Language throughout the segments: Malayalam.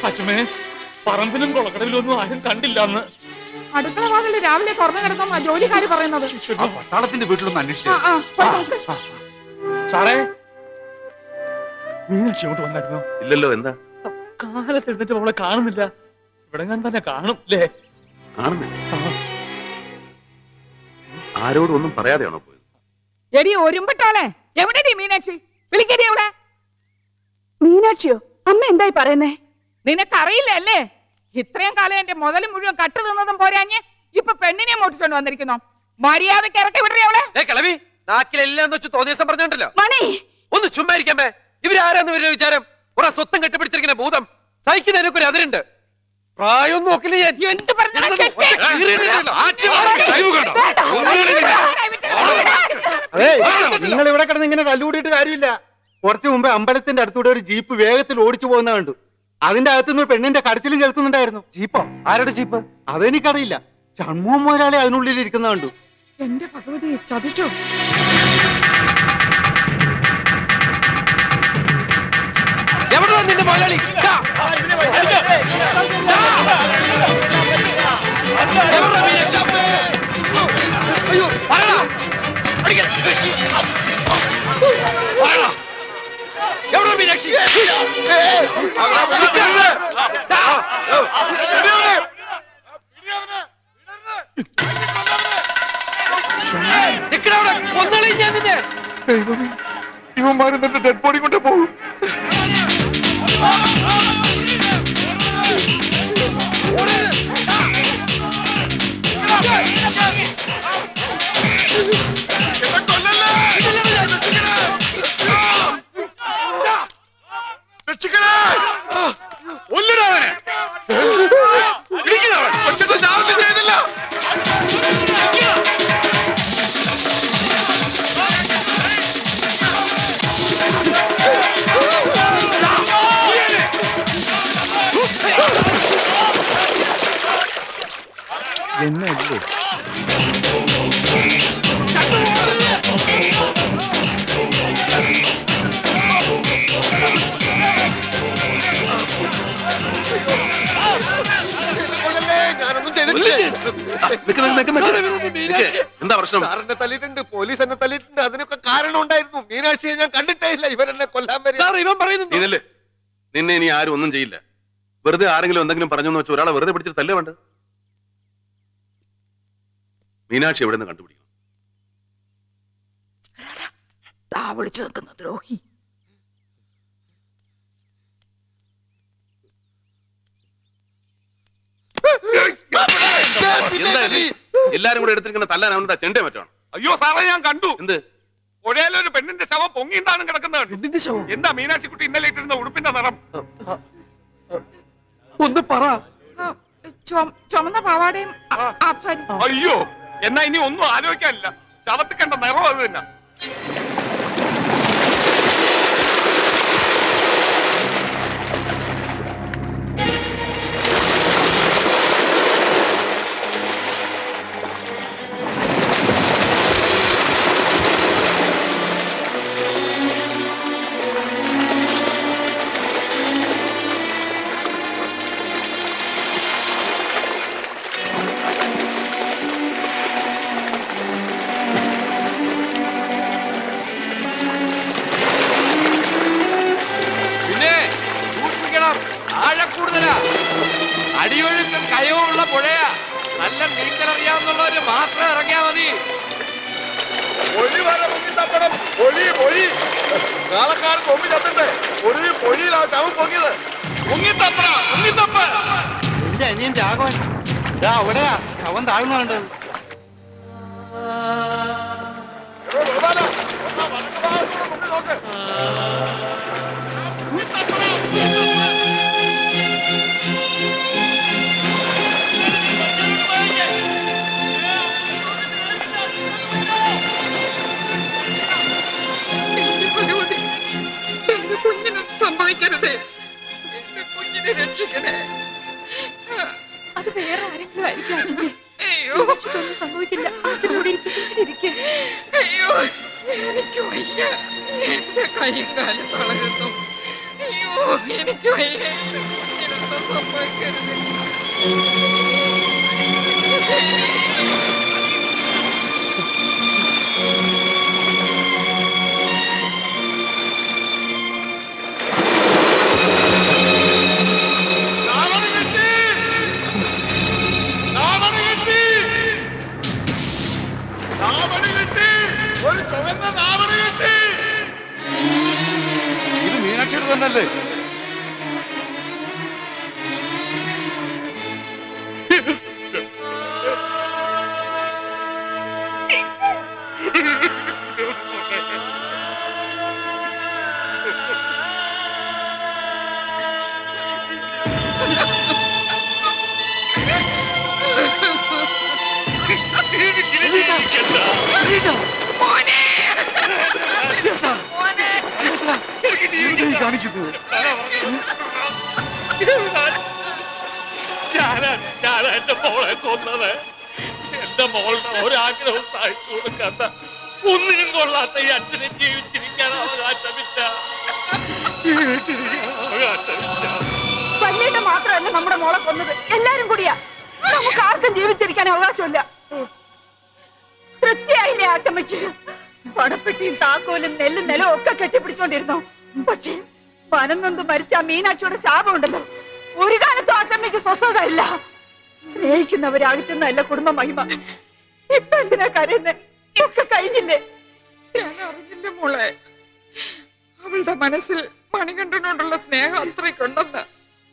അച്ഛമ്മേ, പറമ്പിലും കുളക്കടവിലും ഒന്നും ആരും കണ്ടില്ലെന്ന് അടുക്കള വാതിൽ രാവിലെ തുറന്നു കിടന്ന ജോലിക്കാര് പറയുന്നത്. പട്ടാളത്തിന്റെ വീട്ടിലൊന്ന് അന്വേഷിച്ചു. സാറേ, മീനാക്ഷി അങ്ങോട്ട് വന്നായിരുന്നോ? ഇല്ലല്ലോ. എന്താ? കാലത്ത് എഴുന്നിട്ട് അവളെ കാണുന്നില്ല. ഇവിടെ ഞാൻ തന്നെ കാണും അല്ലേ? കാണുന്നില്ല. ആരോടും ഒന്നും പറയാതെയാണോ പോയത്? എടി ഒരുമ്പട്ടാളെ, എവിടെ മീനാക്ഷി? വിളിക്കടി അവിടെ. മീനാക്ഷിയോ? അമ്മ എന്തായി പറയുന്നേ? നിനക്കറിയില്ല അല്ലേ? ഇത്രയും കാലം എന്റെ മുതൽ മുഴുവൻ കട്ടു തിന്നതും പോരാഞ്ഞ് ഇപ്പൊ പെണ്ണിനെ മോട്ടിച്ചോണ്ട് വന്നിരിക്കുന്നു. മര്യാദക്ക് ഇറക്കി വിടറി അവളെ. തോന്നിയ ദിവസം പറഞ്ഞോണ്ടല്ലോ. മണി, ഒന്ന് ചുമ്മാ ഇരിക്കാമേ. ഇവരാരെന്ന് ഇവരുടെ വിചാരം? കുറെ സ്വത്തം കെട്ടിപ്പിടിച്ചിരിക്കുന്ന ഭൂതം. സഹിക്കുന്നതിനൊക്കെ ഒരു അതിരുണ്ട്. പ്രായം നോക്കില്ല ഞാൻ. എന്ത് പറഞ്ഞാലും നിങ്ങൾ ഇവിടെ കിടന്ന് ഇങ്ങനെ തല്ലുകൂടിയിട്ട് കാര്യമില്ല. കുറച്ചു മുമ്പ് അമ്പലത്തിന്റെ അടുത്തൂടെ ഒരു ജീപ്പ് വേഗത്തിൽ ഓടിച്ചു പോകുന്ന കണ്ടു. അതിന്റെ അകത്തുനിന്ന് പെണ്ണിന്റെ കടച്ചിലും കേൾക്കുന്നുണ്ടായിരുന്നു. ജീപ്പോ? ആരുടെ ജീപ്പ്? അതെനിക്കറിയില്ല. ഷൺമുഖം ഒരാളെ അതിനുള്ളിൽ ഇരിക്കുന്ന കണ്ടു. എന്റെ ഭഗവതി, ചതിച്ചു. എവിടെ നിന്റെ മലയാളി? എവിടെ മീനാക്ഷി? ഞാൻ നിന്നെ ഇവന്മാരും തന്നെ ഡെഡ് ബോഡി കൊണ്ട് പോകും. എന്നല്ലേ എന്താ പ്രശ്നം? സാറിനെ തല്ലിയിട്ടുണ്ട്, പോലീസ് എന്നെ തല്ലിയിട്ടുണ്ട്. അതിനൊക്കെ കാരണം ഉണ്ടായിരുന്നു. മീനാക്ഷിയെ ഞാൻ കണ്ടിട്ടേ ഇല്ല. ഇവരെന്നെ കൊല്ലാൻ വരും. നിന്നെ ഇനി ആരും ഒന്നും ചെയ്യില്ല. വെറുതെ ആരെങ്കിലും എന്തെങ്കിലും പറഞ്ഞെന്ന് വെച്ചാൽ ഒരാളെ വെറുതെ പിടിച്ചിട്ട് തല്ലേ വേണ്ട. മീനാക്ഷി എവിടെ നിന്ന് കണ്ടുപിടിക്കണം? വിളിച്ചു നിൽക്കുന്ന ദ്രോഹി. എല്ലാരും കൂടെ എടുത്തിരിക്കുന്ന തല്ലാൻ അവനെന്താ ചെണ്ടേ മറ്റാണ്? അയ്യോ സാറേ, ഞാൻ കണ്ടു. എന്ത്? ഒരേലൊരു പെണ്ണിന്റെ ശവം പൊങ്ങിന്താണ് കിടക്കുന്നത്. എന്താ മീനാക്ഷി കുട്ടി ഇന്നലെ ഇട്ടിരുന്ന ഉടുപ്പിന്റെ നിറം? ഒന്ന് പറ. ചുമന്ന പാവാടയും. അയ്യോ, എന്നാ ഇനി ഒന്നും ആലോചിക്കാനില്ല. ശവത്തിൽ കണ്ട നിറം അത് തന്നെ. അടിയൊഴുക്കും കയവുമുള്ള പുഴയാ. നല്ല നീന്തലറിയാവുന്നവര് മാത്രം ഇറങ്ങിയാ മതി. കാലക്കാരൻ പൊങ്ങി തപ്പണ്ടേ? ഒരു പൊഴിയിലാ ശവം പൊങ്ങിയത്. പൊങ്ങിത്തപ്പ പൊങ്ങിത്തപ്പ്. എന്റെ അനിയൻ രാഘവൻ അവിടെയാ ശവം താഴ്ന്നു കണ്ടത്. സംഭവിക്കരുത്. എന്റെ കുഞ്ഞിനെ രക്ഷിക്കണേ. അത് വേറെ ആരെങ്കിലും ആയിരിക്കും. അയ്യോ, ഒന്നും സംഭവിക്കില്ല. അയ്യോ, എനിക്ക് വയ്യ. എന്റെ കൈയും കാലും തളരുന്നു. അയ്യോ. എനിക്ക് വയ്യ. ഇതൊന്നും സംഭവിക്കരുത്. ഒരു ചുവന്ന നാവണ കിട്ടി. ഇത് മീനാക്ഷിയുടെ തന്നെയല്ലേ? കാണിക്കുന്നത് ഞാനാ എന്റെ മോളെ കൊന്നത്. എന്റെ മോളുടെ ഒരാഗ്രഹവും സഹായിച്ചു കൊടുക്കാത്ത, ഒന്നിനും കൊള്ളാത്ത ഈ അച്ഛനെ ജീവിച്ചിരിക്കാൻ അവകാശമില്ല. വല്യേട്ട മാത്രമല്ല നമ്മുടെ മോളെ കൊന്നത്, എല്ലാരും കൂടിയാ. നമുക്ക് ആർക്കും ജീവിച്ചിരിക്കാൻ അവകാശമില്ല. തൃപ്തിയായില്ലേ ആച്ചമ്മയ്ക്ക്? പണപ്പെട്ടിയും താക്കോലും നെല്ലും നിലവും ഒക്കെ കെട്ടിപ്പിടിച്ചോണ്ടിരുന്നു. പക്ഷേ പനം നൊന്ത് മരിച്ച ആ മീനാക്ഷിയുടെ ശാപമുണ്ടല്ലോ, ഒരു കാലത്തും ആച്ചമ്മയ്ക്ക് സ്വസ്ഥത ഇല്ല. സ്നേഹിക്കുന്നവരെ അകറ്റുന്നതല്ല കുടുംബ മഹിമ. ഇപ്പൊ എന്തിനാ കരയുന്നേ? ഒക്കെ കഴിഞ്ഞില്ലേ? ഞാൻ അറിഞ്ഞില്ല മോളെ, അവളുടെ മനസ്സിൽ മണികണ്ഠനോടുള്ള സ്നേഹം അത്രയ്ക്കുണ്ടെന്ന്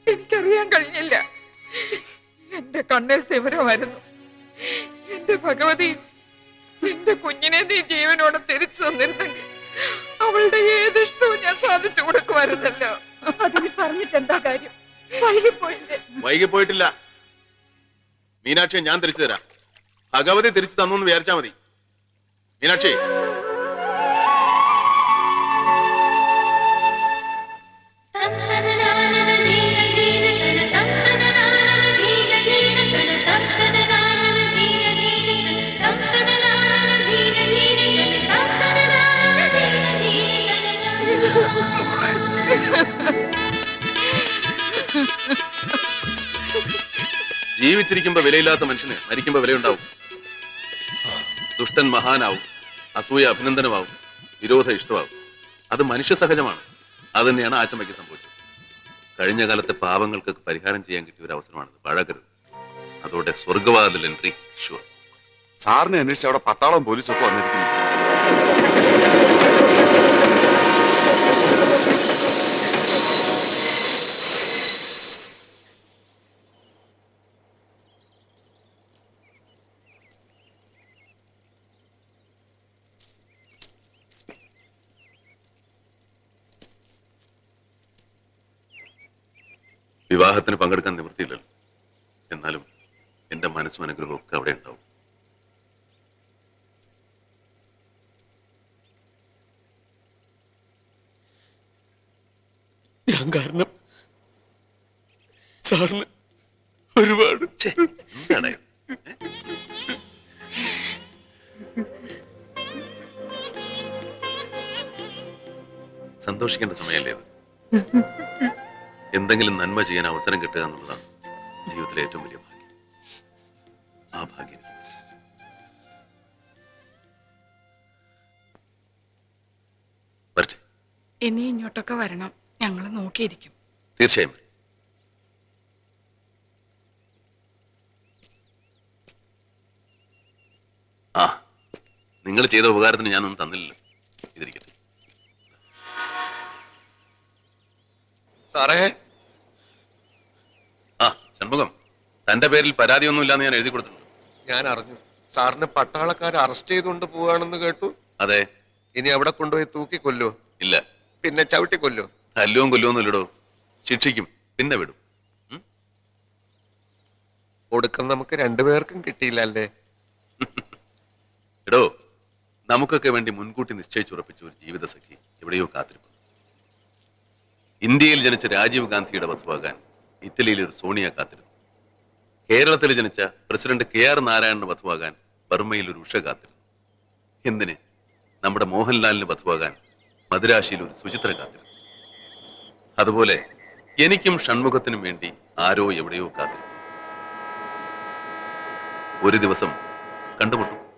എനിക്കറിയാൻ കഴിഞ്ഞില്ല. എന്റെ കണ്ണിൽ തിമിരമായിരുന്നു. എന്റെ ഭഗവതി, എന്റെ കുഞ്ഞിനെ നീ ജീവനോടെ തിരിച്ചു തന്നിരുന്നെങ്കിൽ അവളുടെ ഏതിഷ്ടവും ഞാൻ സാധിച്ചു കൊടുക്കുമായിരുന്നല്ലോ. അതിന് പറഞ്ഞിട്ട് എന്താ കാര്യം? വൈകിപ്പോയില്ലേ? വൈകിപ്പോയിട്ടില്ല. മീനാക്ഷിയെ ഞാൻ തിരിച്ചു തരാം. ഭഗവതി തിരിച്ചു തന്നു എന്ന് വിചാരിച്ചാ മതി. മീനാക്ഷി, ജീവിച്ചിരിക്കുമ്പോ വിലയില്ലാത്ത മനുഷ്യന് മരിക്കുമ്പോ വിലയുണ്ടാവും. ദുഷ്ടൻ മഹാനാവും, അസൂയ അഭിനന്ദനമാവും, വിരോധം ഇഷ്ടമാവും. അത് മനുഷ്യ സഹജമാണ്. അത് തന്നെയാണ് ആച്ചമ്മയ്ക്ക് സംഭവിച്ചത്. കഴിഞ്ഞ കാലത്തെ പാവങ്ങൾക്ക് പരിഹാരം ചെയ്യാൻ കിട്ടിയ ഒരു അവസരമാണിത്. പഴകരുത്. അതോടെ സ്വർഗവാതിൽ എൻട്രി ഷുവർ. സാറിനെ അന്വേഷിച്ച് അവിടെ പട്ടാളം പോലീസൊക്കെ വന്നിരിക്കുന്നു. വിവാഹത്തിന് പങ്കെടുക്കാൻ നിവൃത്തിയില്ലല്ലോ. എന്നാലും എന്റെ മനസ്സും അനുഗ്രഹവും ഒക്കെ അവിടെ ഉണ്ടാവും. ഞാൻ കാരണം സാറിന് ഒരുപാട് എന്താണ് സന്തോഷിക്കേണ്ട സമയമല്ലേ ഇത്? എന്തെങ്കിലും നന്മ ചെയ്യാൻ അവസരം കിട്ടുക എന്നുള്ളതാണ് ജീവിതത്തിലെ ഏറ്റവും വലിയ ഭാഗ്യം. ആ ഭാഗ്യം വരട്ടെ. ഇനി ഇങ്ങോട്ടൊക്കെ വരണം, ഞങ്ങൾ നോക്കിയിരിക്കും. തീർച്ചയായും. ആ, നിങ്ങൾ ചെയ്ത ഉപകാരത്തിന് ഞാനൊന്നും തന്നില്ലല്ലോ. ഇതിരിക്കട്ടെ. സാറേ, ആ ഷൺമുഖം, തന്റെ പേരിൽ പരാതിയൊന്നുമില്ലാന്ന് ഞാൻ എഴുതി കൊടുത്തിട്ടുണ്ട്. ഞാൻ അറിഞ്ഞു സാറിനെ പട്ടാളക്കാർ അറസ്റ്റ് ചെയ്തുകൊണ്ട് പോവാണെന്ന് കേട്ടു. അതെ. ഇനി അവിടെ കൊണ്ടുപോയി തൂക്കി കൊല്ലോ? ഇല്ല. പിന്നെ ചവിട്ടി കൊല്ലോ? തല്ലുവും കൊല്ലുവൊന്നും ഇല്ലടോ. ശിക്ഷിക്കും, പിന്നെ വിടും. ഒടുക്കം നമുക്ക് രണ്ടുപേർക്കും കിട്ടിയില്ല അല്ലേ? എടോ, നമുക്കൊക്കെ വേണ്ടി മുൻകൂട്ടി നിശ്ചയിച്ചുറപ്പിച്ച ഒരു ജീവിത സഖി എവിടെയോ കാത്തിരിക്കുന്നു. ഇന്ത്യയിൽ ജനിച്ച രാജീവ് ഗാന്ധിയുടെ വധുവാകാൻ ഇറ്റലിയിലെ ഒരു സോണിയ കാത്തിരുന്നു. കേരളത്തിൽ ജനിച്ച പ്രസിഡന്റ് KR നാരായണന് വധുവാകാൻ ബർമ്മയിൽ ഒരു ഉഷ കാത്തിരുന്നു. എന്തിന്? നമ്മുടെ മോഹൻലാലിന് വധുവാകാൻ മദുരാശിയിൽ ഒരു സുചിത്ര കാത്തിരുന്നു. അതുപോലെ എനിക്കും ഷൺമുഖത്തിനും വേണ്ടി ആരോ എവിടെയോ കാത്തിരിക്കും. ഒരു ദിവസം കണ്ടുമുട്ടും.